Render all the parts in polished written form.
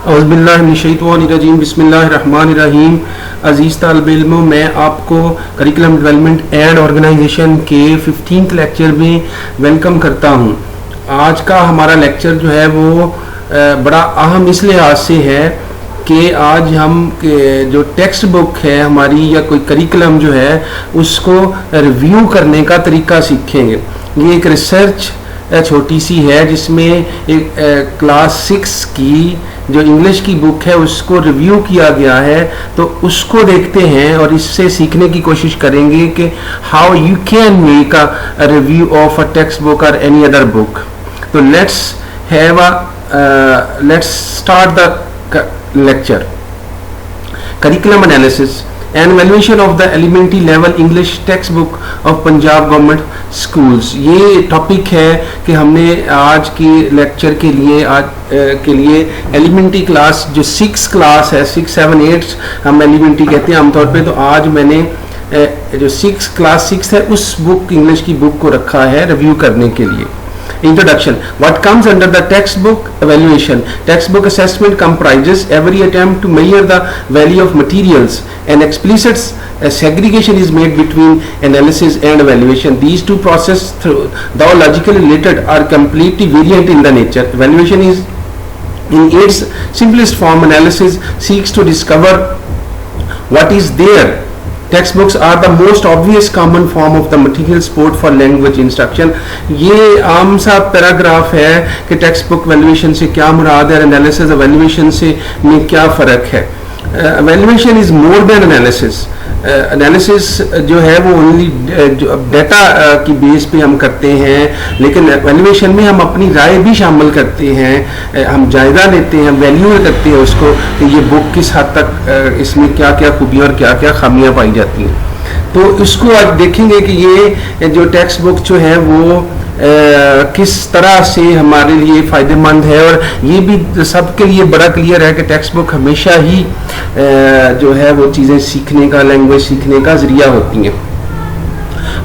औज़ुबिल्लाहिमिनश्शैतानिर्रजीम बिस्मिल्लाहिर्रहमानिर्रहीम। अज़ीज़ तालिब इल्मों, मैं आपको करिकुलम डेवलपमेंट एंड ऑर्गेनाइजेशन के 15th लेक्चर में वेलकम करता हूं। आज का हमारा लेक्चर जो है वो बड़ा अहम इस लिहाज से है कि आज हम जो टेक्स्ट बुक है हमारी या कोई करिकुलम जो है उसको रिव्यू करने का तरीका सीखेंगे। ये एक रिसर्च छोटी सी है जिसमें एक क्लास 6 की जो इंग्लिश की बुक है उसको रिव्यू किया गया है, तो उसको देखते हैं और इससे सीखने की कोशिश करेंगे कि how you can make a review of a text book और एनी अदर बुक। तो let's start the lecture. Curriculum analysis and valuation of the elementary level English text book of Punjab government schools, ये topic है कि हमने आज की lecture के लिए एलिमेंट्री क्लास जो 6 क्लास है, 6, 7, 8 हम एलिमेंट्री कहते हैं आमतौर पे, तो आज मैंने जो क्लास 6 है उस बुक इंग्लिश की बुक को रखा है रिव्यू करने के लिए। Introduction. What comes under the textbook evaluation? Textbook assessment comprises every attempt to measure the value of materials. An explicit segregation is made between analysis and evaluation. These two processes, though logically related, are completely variant in the nature. Evaluation is, in its simplest form, analysis seeks to discover what is there. Textbooks are the most obvious common form of the material support for language instruction. ये आम सा paragraph है कि text book valuation से क्या मुराद है, analysis valuation से में क्या फ़र्क है। Valuation is more than analysis. Analysis जो है वो ओनली डाटा की बेस पे हम करते हैं, लेकिन वैल्यूएशन में हम अपनी राय भी शामिल करते हैं, हम जायजा लेते हैं, वैल्यू करते हैं उसको कि ये बुक किस हद तक इसमें क्या क्या खूबियाँ और क्या क्या खामियाँ पाई जाती हैं। तो इसको आज देखेंगे कि ये जो टेक्स्ट बुक जो है वो किस तरह से हमारे लिए फ़ायदेमंद है, और ये भी सबके लिए बड़ा क्लियर है कि टेक्स्ट बुक हमेशा ही जो है वो चीज़ें सीखने का, लैंग्वेज सीखने का ज़रिया होती हैं।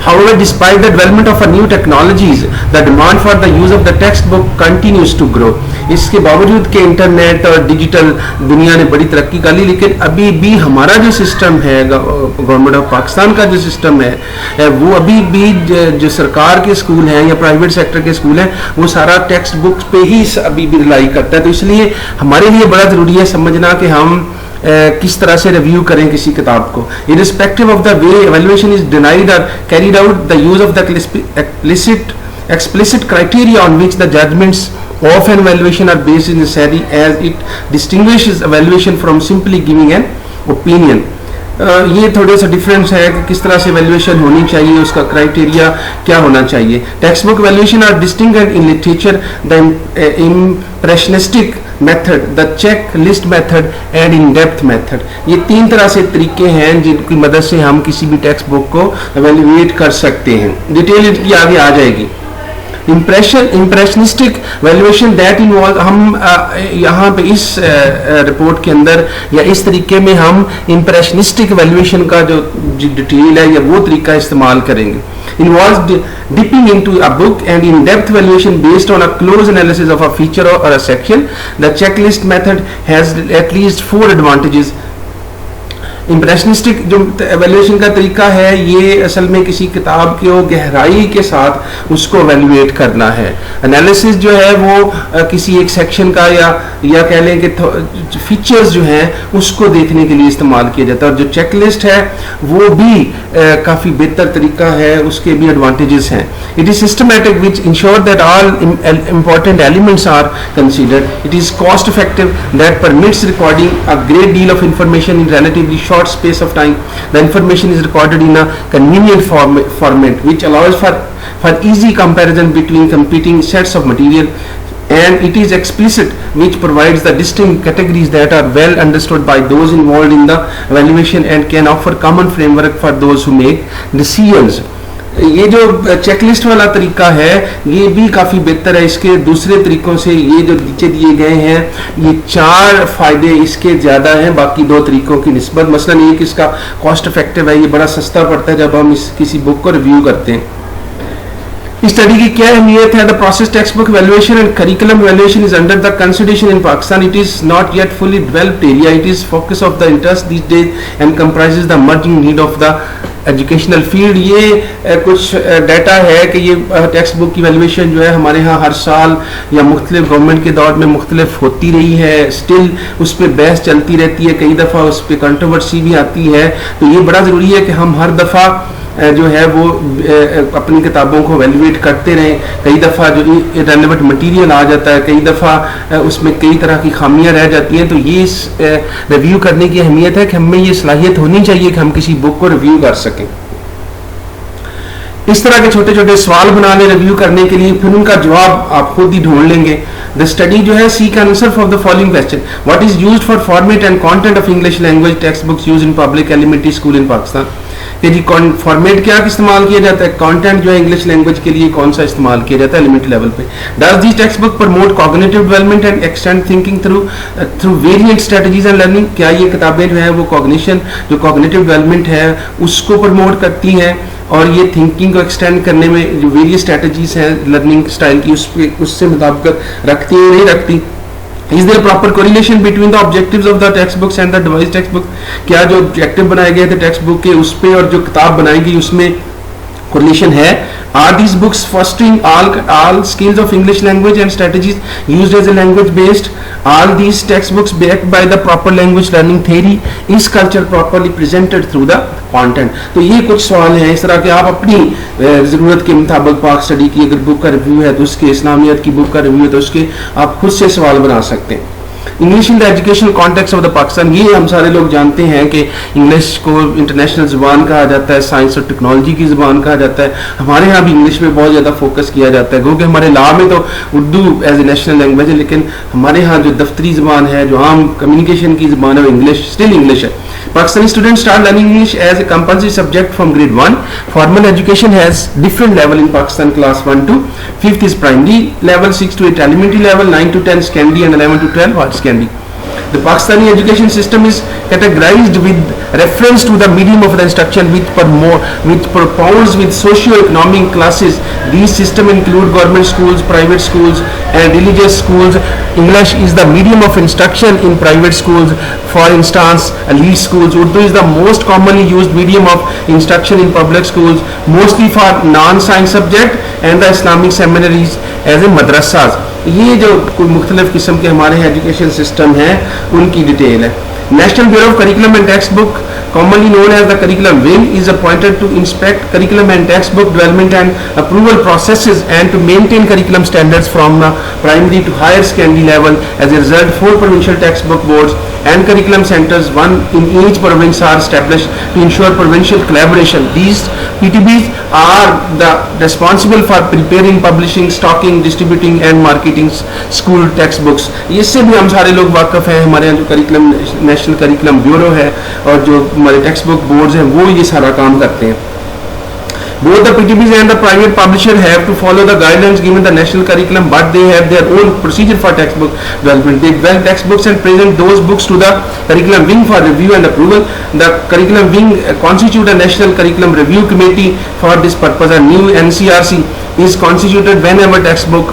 However, despite the development of new technologies, the demand for the use of the textbook continues to grow. इसके बावजूद कि इंटरनेट और डिजिटल दुनिया ने बड़ी तरक्की कर ली, लेकिन अभी भी हमारा जो सिस्टम है, गवर्नमेंट ऑफ पाकिस्तान का जो सिस्टम है वो अभी भी जो सरकार के स्कूल हैं या प्राइवेट सेक्टर के स्कूल हैं वो सारा टेक्स्ट बुक्स पे ही अभी भी रिलाई करता है। तो इसलिए हमारे लिए बड़ा ज़रूरी है समझना कि हम किस तरह से रिव्यू करें किसी किताब को। Irrespective of the way evaluation is designed और carried out, the use of the explicit criteria on which the judgments of an evaluation are based is necessary, as it distinguishes evaluation from simply giving an opinion. ये थोड़ा सा difference है कि किस तरह से valuation होनी चाहिए, उसका क्राइटेरिया क्या होना चाहिए। Text book valuation are distinguished in literature the impressionistic method, the check list method and in depth method. ये 3 तरह से तरीके हैं जिनकी मदद से हम किसी भी टेक्स्ट बुक को एवेल्युएट कर सकते हैं। डिटेल इनकी आगे आ जाएगी। इम्प्रेशनिस्टिक वैल्यूएशन दैट इन्वॉल्व, हम यहाँ पे इस रिपोर्ट के अंदर या इस तरीके में हम इम्प्रेशनिस्टिक वैल्यूएशन का जो डिटेल है या वो तरीका इस्तेमाल करेंगे। Involves dipping into a book and in-depth valuation based on a close analysis of a feature or a section. The checklist method has at least 4 advantages. Impressionistic जो एवेल्यूएशन का तरीका है ये असल में किसी किताब की गहराई के साथ उसको एवेल्युएट करना है। एनालिसिस जो है वो किसी एक सेक्शन का या कह लें कि फीचर्स जो हैं उसको देखने के लिए इस्तेमाल किया जाता है, और जो चेकलिस्ट है वो भी काफ़ी बेहतर तरीका है, उसके भी एडवांटेजेस हैं। It is systematic which insure that all important elements are considered. It is cost effective that permits recording a great deal of information in relatively short space of time. The information is recorded in a convenient format which allows for easy comparison between competing sets of material, and it is explicit which provides the distinct categories that are well understood by those involved in the evaluation and can offer common framework for those who make decisions. ये जो checklist वाला तरीका है ये भी काफ़ी बेहतर है इसके दूसरे तरीकों से। ये जो नीचे दिए गए हैं ये 4 फायदे इसके ज़्यादा हैं बाकी 2 तरीकों की निस्बत। मसलन ये कि इसका कॉस्ट इफेक्टिव है, ये बड़ा सस्ता पड़ता है जब हम किसी बुक को रिव्यू करते हैं। इस स्टडी की क्या अहमियत है? The process text book valuation and curriculum valuation is under the consideration in Pakistan. It is not yet fully developed area. It is focus of the interest this days and comprises the merging need of the educational field. ये कुछ data है कि ये text book की valuation जो है हमारे यहाँ हर साल या मुख्तलिफ गवर्नमेंट के दौर में मुख्तलिफ होती रही है. स्टिल उस पर बहस चलती रहती है, कई दफ़ा उस पर कंट्रोवर्सी भी आती है. तो ये बड़ा ज़रूरी है कि हम हर दफ़ा जो है वो अपनी किताबों को वैल्यूएट करते रहें. कई दफ़ा जो इरेलेवेंट मटेरियल आ जाता है, कई दफ़ा उसमें कई तरह की खामियां रह जाती हैं. तो ये रिव्यू करने की अहमियत है कि हमें ये सलाहियत होनी चाहिए कि हम किसी बुक को रिव्यू कर सकें. इस तरह के छोटे छोटे सवाल बना लें रिव्यू करने के लिए, फिर उनका जवाब आप खुद ही ढूंढ लेंगे. द स्टडी जो है seek answer for the following question. What is used for format and content of English language text books used in public elementary school in Pakistan. कि जी फॉर्मेट क्या इस्तेमाल किया जाता है, कंटेंट जो है इंग्लिश लैंग्वेज के लिए कौन सा इस्तेमाल किया जाता है एलिमेंट्री लेवल पे. Does this text book promote cognitive development and extend thinking through variant strategies and learning. क्या ये किताबें जो है वो कॉग्निशन जो कॉग्निटिव डेवलपमेंट है उसको प्रमोट करती हैं और ये थिंकिंग को एक्सटेंड करने में जो वेरियस स्ट्रेटजीज हैं लर्निंग स्टाइल की उससे मुताबिक रखती है नहीं रखती. Is there proper correlation between the objectives of the textbooks and the devised textbook? क्या जो objective बनाए गए थे टेक्स्ट बुक के उस पे और जो किताब बनाई गई उसमें correlation है? Are these books fostering all skills of English language and strategies used as a language based? Are these textbooks backed by the proper language learning theory? Is culture properly presented through the content? तो ये कुछ सवाल हैं इस तरह के आप अपनी ज़रूरत के मुताबिक पाक स्टडी की अगर बुक का रिव्यू है तो उसके, इस्लामियत की बुक का रिव्यू है तो उसके आप खुद से सवाल बना सकते हैं. English in the educational context of the Pakistan. ये हम सारे लोग जानते हैं कि इंग्लिश को इंटरनेशनल ज़ुबान कहा जाता है, साइंस और टेक्नोलॉजी की ज़ुबान कहा जाता है. हमारे यहाँ भी इंग्लिश पे बहुत ज़्यादा फोकस किया जाता है क्योंकि हमारे लॉ में तो Urdu as a national language है, लेकिन हमारे यहाँ जो दफ्तरी ज़ुबान है, जो आम कम्युनिकेशन की ज़ुबान है वो इंग्लिश, स्टिल इंग्लिश है. Pakistani students start learning English as a compulsory subject from grade 1. Formal education has different level in Pakistan. Class 1 to 5th is primary level, 6 to 8 elementary level, 9 to 10 secondary and 11 to 12 higher secondary. The Pakistani education system is categorized with reference to the medium of the instruction which propounds with socio-economic classes. These systems include government schools, private schools and religious schools. English is the medium of instruction in private schools. For instance, elite schools. Urdu is the most commonly used medium of instruction in public schools, mostly for non-science subject and the Islamic seminaries as a madrasas. ये जो कोई मुख्तलिफ किस्म के हमारे education system हैं उनकी detail है. National bureau of curriculum and text book, commonly known as the curriculum wing, is appointed to inspect curriculum and textbook development and approval processes and to maintain curriculum standards from primary to higher secondary level. As a result, 4 provincial textbook boards and curriculum centers, one in each province, are established to ensure provincial collaboration. These PTBs are the responsible for preparing, publishing, stocking, distributing and marketing school textbooks. इससे भी हम सारे लोग वाकिफ हैं. हमारे यहाँ जो करिकुलम नेशनल करिकुलम ब्यूरो है और जो हमारे टेक्स्ट बुक बोर्ड्स हैं वो ये सारा काम करते हैं. Both the PTBs and the private publisher have to follow the guidelines given the national curriculum, but they have their own procedure for textbook development. They develop textbooks and present those books to the curriculum wing for review and approval. The curriculum wing constitute a national curriculum review committee for this purpose. A new NCRC is constituted whenever textbook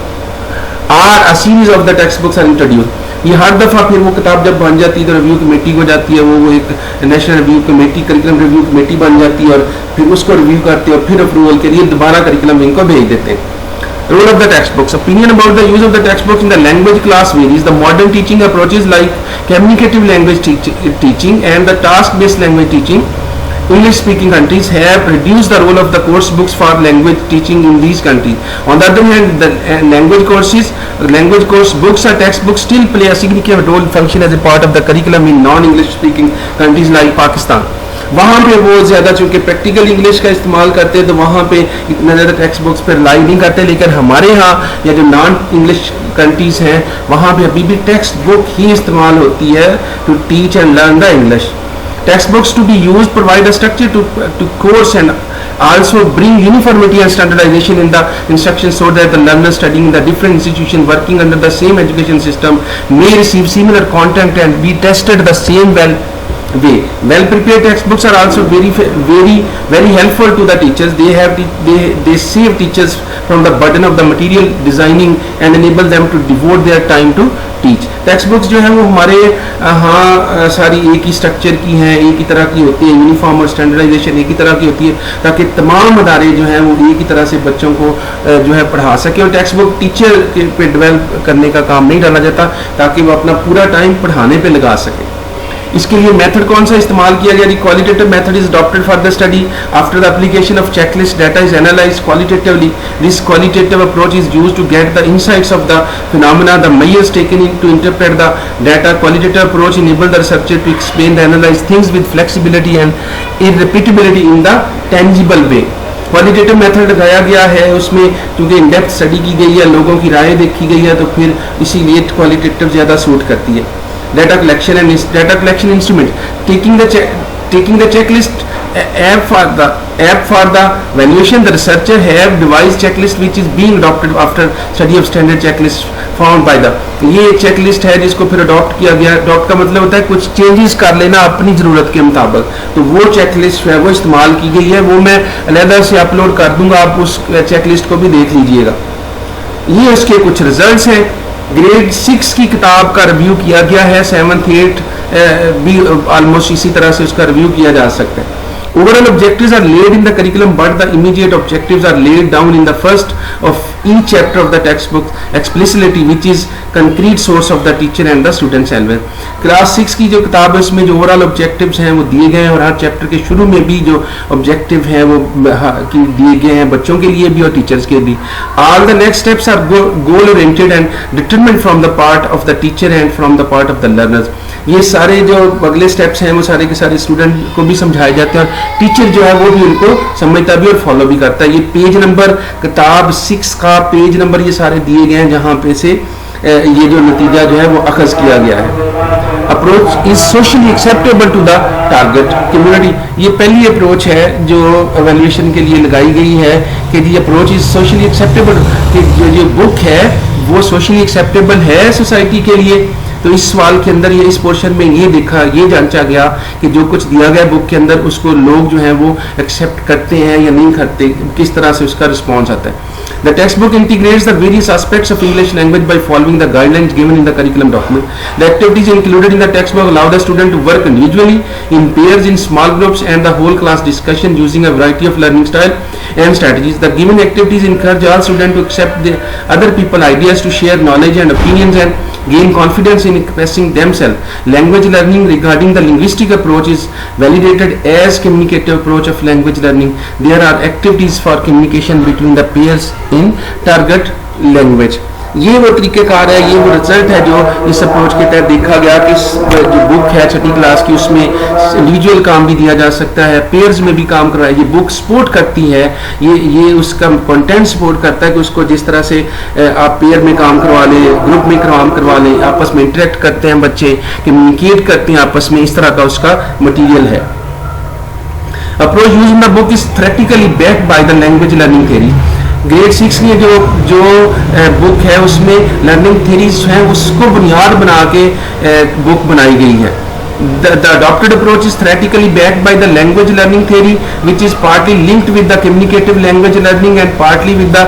or a series of the textbooks are introduced. ये हर दफ़ा फिर वो किताब जब बन जाती है तो रिव्यू कमेटी को जाती है, वो एक national review committee, curriculum review committee बन जाती है और फिर उसको रिव्यू करते हैं और फिर अप्रूवल के लिए दोबारा करिकुलम विंग को भेज देते हैं. Role of the textbooks. Opinion about the use of the textbooks in the language class varies. The modern teaching approaches like communicative language teaching and the task-based language teaching, English speaking countries have reduced the role of the course books for language teaching in these countries. On the other hand, the language course books or textbooks still play a significant role, function as a part of the curriculum in non-English speaking countries like Pakistan. वहाँ पे वो ज़्यादा चूँकि practical English का इस्तेमाल करते हैं तो वहाँ पे इतना ज़्यादा टेक्स्ट बुक्स पर रिलाई नहीं करते, लेकिन हमारे यहाँ या जो नॉन इंग्लिश कंट्रीज़ हैं वहाँ पे अभी भी टेक्स्ट बुक ही इस्तेमाल होती है to teach and learn the English. Textbooks to be used provide a structure to course and also bring uniformity and standardization in the instruction so that the learner studying in the different institutions working under the same education system may receive similar content and be tested the same well way. Well prepared textbooks are also very helpful to the teachers. They save teachers from the burden of the material designing and enable them to devote their time to teach. Text books जो है वो हमारे हाँ सारी एक ही structure की हैं, एक ही तरह की होती है, यूनिफॉर्म और स्टैंडर्डाइजेशन एक ही तरह की होती है, ताकि तमाम अदारे जो हैं वो एक ही तरह से बच्चों को जो है पढ़ा सके. और टेक्स्ट बुक टीचर के पे डेवलप करने का काम नहीं डाला जाता, ताकि वो अपना पूरा टाइम पढ़ाने पे लगा सके. इसके लिए मेथड कौन सा इस्तेमाल किया गया? Qualitative method is adopted for the study. After the application of checklist data is analysed qualitatively. This qualitative approach is used to get the insights of the phenomena, the measures taken in to interpret the data. Qualitative approach enable the researcher to explain the analyse things with flexibility and irrepeatability in the tangible way. Qualitative method लगाया गया है, उसमें क्योंकि in depth study की गई है, लोगों की राय देखी गई है, तो फिर इसीलिए क्वालिटेटिव ज़्यादा सूट करती है. Data collection and data collection instrument, taking the checklist app for the valuation. The researcher have devised checklist which is being adopted after study of standard checklist found by the. ये checklist है जिसको फिर adopt किया गया. Adopt का मतलब होता है कुछ चेंजेस कर लेना अपनी ज़रूरत के मुताबिक. तो वो चेकलिस्ट है वो इस्तेमाल की गई है, वो मैं अलहदा से अपलोड कर दूंगा, आप उस चेकलिस्ट को भी देख लीजिएगा. ये उसके कुछ रिजल्ट्स हैं. ग्रेड 6 की किताब का रिव्यू किया गया है, 7th 8th भी ऑलमोस्ट इसी तरह से उसका रिव्यू किया जा सकता है. Overall objectives are laid in the curriculum, but the immediate objectives are laid down in the first of each chapter of the textbook explicitly, which is concrete source of the teacher and the students self. Class 6 की जो किताब है उसमें जो overall objectives हैं वो दिए गए हैं, और हर चैप्टर के शुरू में भी जो ऑब्जेक्टिव हैं वो दिए गए हैं बच्चों के लिए भी और टीचर्स के भी. All the next steps are goal oriented and determined from the part of the teacher and from the part of the learners. ये सारे जो अगले स्टेप्स हैं वो सारे के सारे स्टूडेंट को भी समझाए जाते हैं, और टीचर जो है वो भी उनको समझता भी और फॉलो भी करता है. ये पेज नंबर किताब 6 का पेज नंबर ये सारे दिए गए हैं जहाँ पे से ये जो नतीजा जो है वो अखज़ किया गया है. Approach is socially acceptable to the target community. ये पहली अप्रोच है जो एवेल्यूएशन के लिए लगाई गई है कि जी अप्रोच इज सोशली एक्सेप्टेबल, कि जो बुक है वो सोशली एक्सेप्टेबल है सोसाइटी के लिए. तो इस सवाल के अंदर ये इस पोर्शन में ये जांचा गया कि जो कुछ दिया गया बुक के अंदर उसको लोग जो हैं वो एक्सेप्ट करते हैं या नहीं करते, किस तरह से उसका रिस्पॉन्स आता है. The textbook integrates the various aspects of English language by following the guidelines given in the curriculum document. The activities included in the textbook allow the student to work individually, in pairs, in small groups, and the whole class discussion using a variety of learning style and strategies. The given activities encourage all students to accept the other people's ideas, to share knowledge and opinions, and gain confidence in expressing themselves. Language learning regarding the linguistic approach is validated as communicative approach of language learning. There are activities for communication between the peers in target language. ये वो तरीक़ेकार है, ये वो result है जो इस approach के तहत देखा गया कि जो बुक है 6ठी क्लास की उसमें इंडिविजुअल काम भी दिया जा सकता है, पेयर्स में भी काम करवाया. ये बुक सपोर्ट करती है, ये उसका कंटेंट सपोर्ट करता है कि उसको जिस तरह से आप पेयर में काम करवा लें, ग्रुप में काम करवा लें, आपस में इंटरेक्ट करते हैं बच्चे, कम्युनिकेट करते हैं आपस में, इस तरह का उसका मटीरियल है. Approach use in the book is theoretically backed by the language learning theory. Grade 6 की जो बुक है उसमें लर्निंग थ्योरीज हैं उसको बुनियाद बना के बुक बनाई गई है. The adopted approach is theoretically backed by the language learning theory, which is partly linked with the communicative language learning and partly with the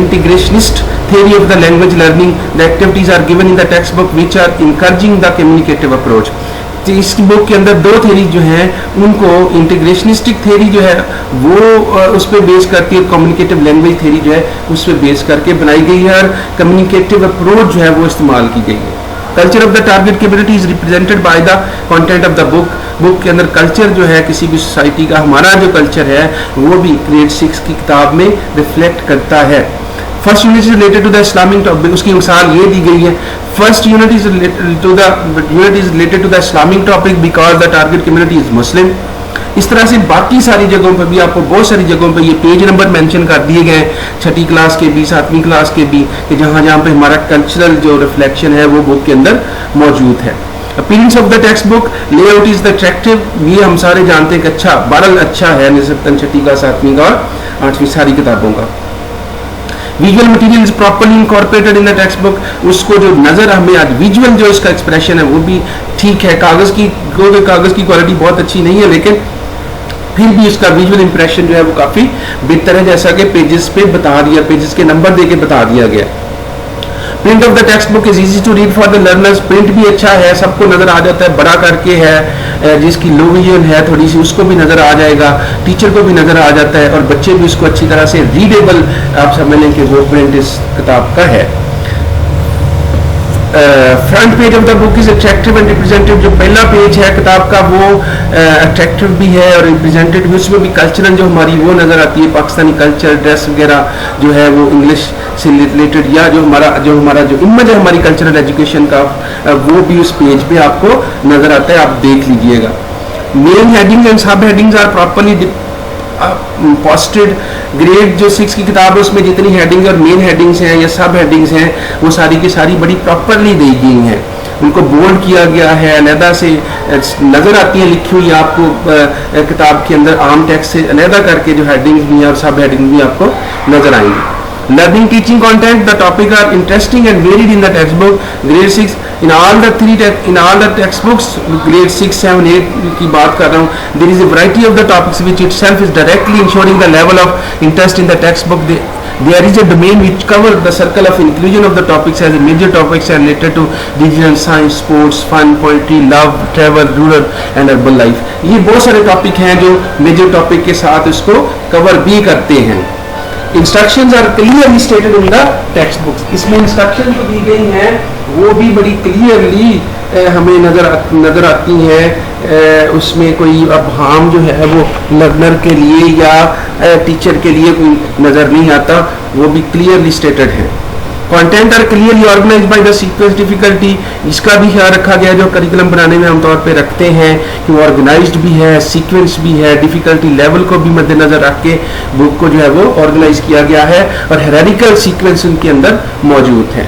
integrationist theory of the language learning. The activities are given in the textbook which are encouraging the communicative approach. इस book के अंदर दो theory जो हैं उनको इंटीग्रेशनिस्टिक theory जो है वो उस पर बेस करती है, कम्युनिकेटिव लैंग्वेज थ्योरी जो है उस पर बेस करके बनाई गई है, और कम्युनिकेटिव अप्रोच जो है वो इस्तेमाल की गई है. Culture of the target community is represented by the content of the book. Book के अंदर कल्चर जो है किसी भी सोसाइटी का, हमारा जो कल्चर है वो भी ग्रेड 6 की किताब में रिफ्लेक्ट करता है. First unit is related to the Islamic topic. उसकी मिसाल ये दी गई है, first unit is related to the Islamic topic because the target community is Muslim. इस तरह से बाकी सारी जगहों पर भी आपको बहुत सारी जगहों पर ये पेज नंबर मेंशन कर दिए गए हैं, 6ठी क्लास के भी 7वीं क्लास के भी, कि जहाँ जहाँ पे हमारा कल्चरल जो रिफ्लेक्शन है वो बुक के अंदर मौजूद है. Appearance of the text book layout is the attractive. ये हम सारे जानते हैं कि अच्छा बहरहाल अच्छा है निस्बतन 6ठी क्लास 7वीं का और 8वीं सारी किताबों का. Visual material is properly incorporated in the text book, उसको जो नज़र हमें आज विजुअल जो इसका एक्सप्रेशन है वो भी ठीक है, कागज़ की क्वालिटी बहुत अच्छी नहीं है, लेकिन फिर भी उसका विजुअल इंप्रेशन जो है वो काफ़ी बेहतर है, जैसा कि पेजेस पे बता दिया, पेजेस के नंबर दे के बता दिया गया। Print of the text book is easy to read for the learners, print भी अच्छा है, सबको नजर आ जाता है, बड़ा करके है, जिसकी लो विजन है थोड़ी सी उसको भी नजर आ जाएगा, टीचर को भी नजर आ जाता है, और बच्चे भी उसको अच्छी तरह से रीडेबल आप समझ लें कि वो प्रिंट इस किताब का है। Front page of the book is attractive and representative, जो पहला पेज है किताब का वो अट्रैक्टिव भी है और रिप्रेजेंटेटिव, उसमें भी कल्चरल जो हमारी वो नज़र आती है, पाकिस्तानी कल्चर, ड्रेस वगैरह जो है वो इंग्लिश से रिलेटेड, या जो हमारा जो इमेज है हमारी कल्चरल एजुकेशन का, वो भी उस पेज पे आपको नज़र आता है, आप देख लीजिएगा। Main heading and sub headings are properly posted. Grade जो 6 की किताब है उसमें जितनी हेडिंग और मेन हेडिंग्स हैं या सब हेडिंग्स हैं वो सारी की सारी बड़ी प्रॉपरली दी गई हैं, उनको बोल्ड किया गया है, अलहदा से नज़र आती है लिखी हुई आपको किताब के अंदर, आम टेक्स्ट से अलहदा करके जो हेडिंग्स भी हैं और सब हेडिंग भी आपको नजर आएंगी। Learning teaching content, the topic are interesting and varied in the textbook. Grade 6 in all the textbooks, grade 6, 7, 8 की बात कर रहा हूँ, there is a variety of the topics which itself is directly ensuring the level of interest in the textbook. There is a domain which covers the circle of inclusion of the topics as a major topics are related to digital science, sports, fun, poetry, love, travel, rural and urban life. ये बहुत सारे topic हैं जो major topic के साथ इसको cover भी करते हैं। Instructions are clearly stated in the text books, इसमें इंस्ट्रक्शन जो दी गई हैं वो भी बड़ी क्लियरली हमें नज़र आती हैं, उसमें कोई अबहाम जो है वो लर्नर के लिए या टीचर के लिए कोई नज़र नहीं आता, वो भी क्लियरली स्टेटेड है। Content are clearly organize by the sequence difficulty, इसका भी ख्याल रखा गया जो करिकुलम बनाने में हम तौर पे रखते हैं कि वो ऑर्गेनाइज्ड भी है, सीक्वेंस भी है, डिफिकल्टी लेवल को भी मद्देनजर रख के बुक को जो है वो ऑर्गेनाइज किया गया है और हायरार्किकल सीक्वेंस उनके अंदर मौजूद है।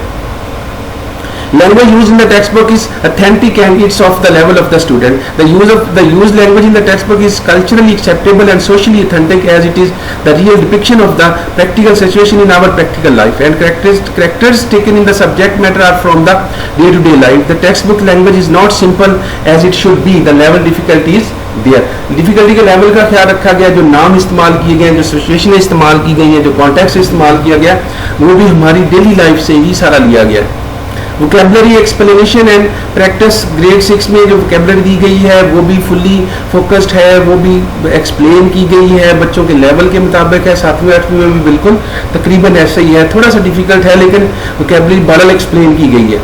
Language used in the textbook is authentic and it's of the level of the student. The used language in the textbook is culturally acceptable and socially authentic as it is the real depiction of the practical situation in our practical life. And characters taken in the subject matter are from the day-to-day life. The textbook language is not simple as it should be. The level difficulty is there. Difficulty के level का ख्याल रखा गया, जो नाम इस्तेमाल किए गए, जो सिचुएशन इस्तेमाल की गई है, जो कॉन्टेक्स्ट इस्तेमाल किया गया, वो भी हमारी डेली लाइफ से ही सारा लिया गया है। Vocabulary explanation and practice, grade 6 में जो वोकेबलरी दी गई है वो भी फुल्ली फोकस्ड है, वो भी एक्सप्लेन की गई है, बच्चों के लेवल के मुताबिक है। 7वीं 8वीं में भी बिल्कुल तकरीबन ऐसा ही है, थोड़ा सा डिफिकल्ट है लेकिन वोकेबलरी बड़ा एक्सप्लेन की गई है।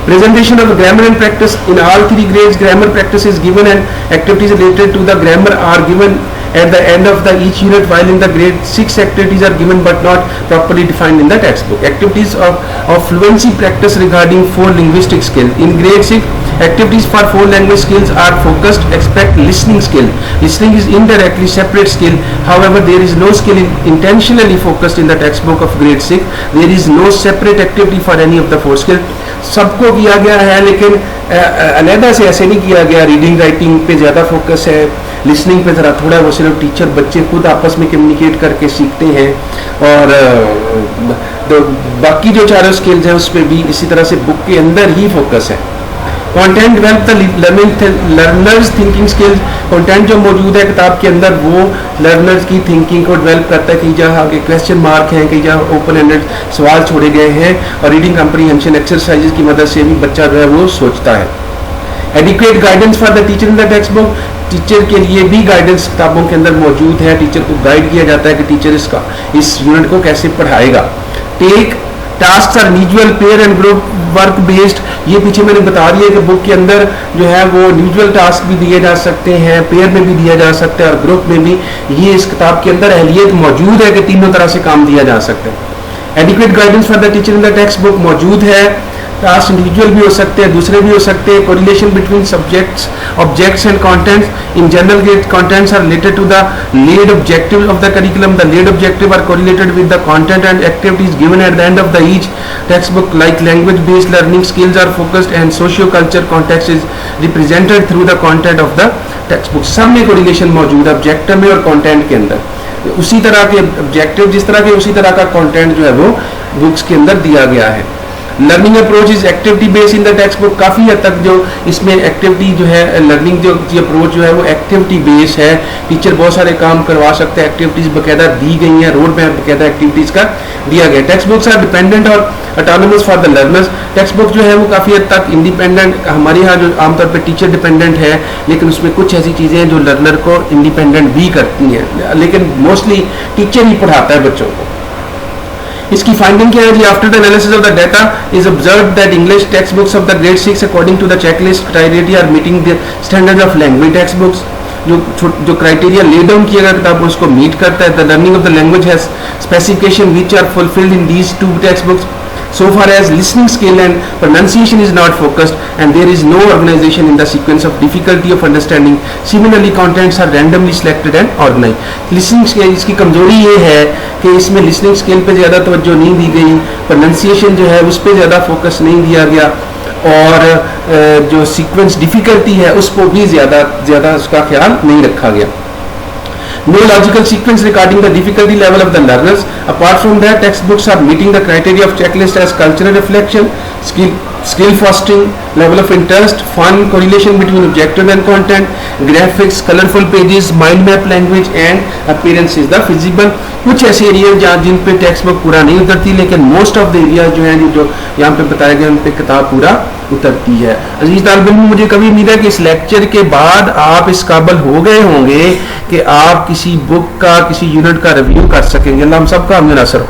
Presentation of grammar and practice in all 3 grades, grammar practice is given and activities related to the grammar are given at the end of each unit, while in the grade 6 activities are given but not properly defined in the textbook. Activities of fluency practice regarding 4 linguistic skills. In grade 6, activities for 4 language skills are focused except listening skill. Listening is indirectly separate skill. However, there is no skill intentionally focused in the textbook of grade 6. There is no separate activity for any of the 4 skills. सबको किया गया है लेकिन अलहदा से ऐसे नहीं किया गया। रीडिंग राइटिंग पे ज़्यादा फोकस है, लिसनिंग पे ज़रा थोड़ा, वो सिर्फ टीचर बच्चे खुद आपस में कम्युनिकेट करके सीखते हैं, और तो बाकी जो चारों स्किल्स हैं उस पर भी इसी तरह से बुक के अंदर ही फोकस है। Content develop the learners thinking skills, content जो मौजूद है किताब के अंदर वो लर्नर्स की थिंकिंग को डेवलप करता है। कई जगह के क्वेश्चन मार्क हैं, कई जगह ओपन एंडेड सवाल छोड़े गए हैं, और रीडिंग कंप्रीहेंशन एक्सरसाइजेज की मदद से भी बच्चा जो है वो सोचता है। Adequate guidance for the teacher in the text book, teacher के लिए भी गाइडेंस किताबों के अंदर मौजूद है, टीचर को गाइड किया जाता है कि टीचर इस यूनिट को कैसे पढ़ाएगा। Take task are individual, pair and group work based, ये पीछे मैंने बता दिया कि बुक के अंदर जो है वो इंडिविजुअल टास्क भी दिए जा सकते हैं, पेयर में भी दिया जा सकता है और ग्रुप में भी। ये इस किताब के अंदर अहलियत मौजूद है कि तीनों तरह से काम दिया जा सकता है। Adequate guidance for the teacher in the text book मौजूद है। टास्क इंडिविजुअल भी हो सकते हैं, दूसरे भी हो सकते हैं. Correlation between subjects, objects and contents. In general grade contents are related to the laid objective of the curriculum. The laid objective are correlated with the content and activities given at the end of the each textbook. Like language based learning skills are focused and socio culture context is represented through the content of the textbook. सब में correlation मौजूद है objective में और content के अंदर. उसी तरह के objective जिस तरह के उसी तरह का content जो है वो books के अंदर दिया गया है. Learning approach is activity based in the text book. काफ़ी हद तक जो इसमें एक्टिविटी जो है लर्निंग जो अप्रोच जो है वो एक्टिविटी बेस्ड है. टीचर बहुत सारे काम करवा सकते हैं, एक्टिविटीज़ बाकायदा दी गई हैं, रोड मैप बाकायदा एक्टिविटीज़ का दिया गया. टेक्स्ट बुक्स आर डिपेंडेंट और autonomous for the learners. Text book जो है वो काफ़ी हद तक इंडिपेंडेंट, हमारे यहाँ जो आमतौर पर टीचर डिपेंडेंट है, लेकिन उसमें कुछ ऐसी चीज़ें हैं जो लर्नर को इंडिपेंडेंट भी करती हैं, लेकिन मोस्टली टीचर ही पढ़ाता है बच्चों को. इसकी फाइंडिंग क्या है जी? After the analysis of the data is observed that English text books of the grade 6 according to the checklist criteria are meeting the standard of language text books. जो criteria lay down किया गया किताब उसको meet करता है. The learning of the language has specification which are fulfilled in these two text books. So far as listening skill and pronunciation is not focused, and there is no organization in the sequence of difficulty of understanding. Similarly, contents are randomly selected and organized. Listening skill इसकी कमजोरी ये है कि इसमें listening skill पे ज़्यादा तवज्जो नहीं दी गई, pronunciation जो है उस पर ज़्यादा फोकस नहीं दिया गया, और जो सीक्वेंस डिफिकल्टी है उस पर भी ज़्यादा उसका ख्याल नहीं रखा गया. No logical sequence regarding the difficulty level of the learners. Apart from that, textbooks are meeting the criteria of checklist as cultural reflection, skill fostering, level of interest, fun, correlation between objective and content, graphics, colorful pages, mind map language and appearance is the feasible. कुछ ऐसे area जहाँ जिन पे text book पूरा नहीं उतरती, लेकिन most of the area जो है जो यहाँ पे बताया गया उन पे किताब पूरा उतरती है. अजीज तालिब इल्म, मुझे कभी उम्मीद है कि इस लेक्चर के बाद आप इस काबिल हो गए होंगे कि आप किसी बुक का किसी यूनिट का रिव्यू कर सकेंगे. अल्लाह हम सब का हमें नसर हो.